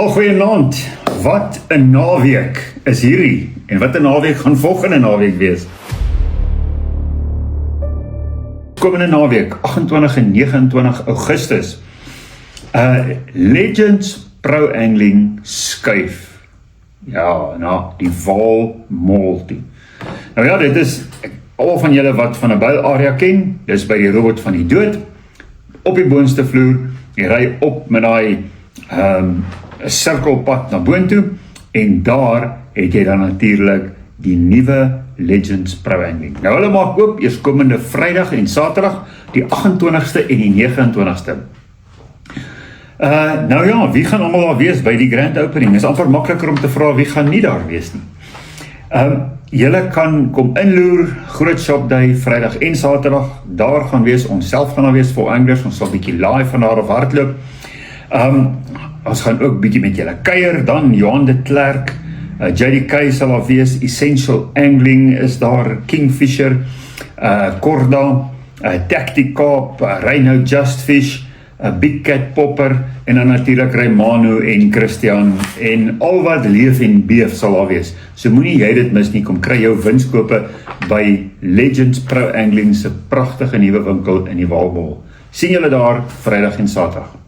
Goeienaand, wat 'n naweek is hierdie en wat 'n naweek gaan volgende naweek wees. Komende naweek, 28 en 29 Augustus, Legends Pro Angling skuif. Ja, na die Vaal Mall toe. Nou ja, dit is al van julle wat van 'n Buil-area ken, dis by die Robot van die Dood, op die boonste vloer, jy ry op met daai 'n sirkelpad na boontoe, en daar het jy dan natuurlik die nuwe Legends Pro Angling. Nou hulle maak oop eers komende Vrydag en Saterdag, die 28ste en die 29ste. Nou ja, wie gaan almal daar wees by die grand opening? Is amper makliker om te vra wie gaan nie daar wees nie. Julle kan kom inloer, groot shop day, Vrydag en Saterdag, daar gaan wees, ons self gaan daar wees vir anglers, ons sal bietjie live van daar af hardloop. Ons gaan ook bietjie met julle kuier, dan Johan de Klerk, JDK sal daar wees, Essential Angling is daar, Kingfisher, Korda, Tactic Kaap, Rhino Just Fish, Big Cat Popper, en dan natuurlik Raymano en Christian, en al wat leef en beef sal daar wees. So moenie jy dit mis nie, kom kry jou winskope by Legends Pro Angling se pragtige nuwe winkel in die Vaal Mall. Sien julle daar Vrydag en Saterdag.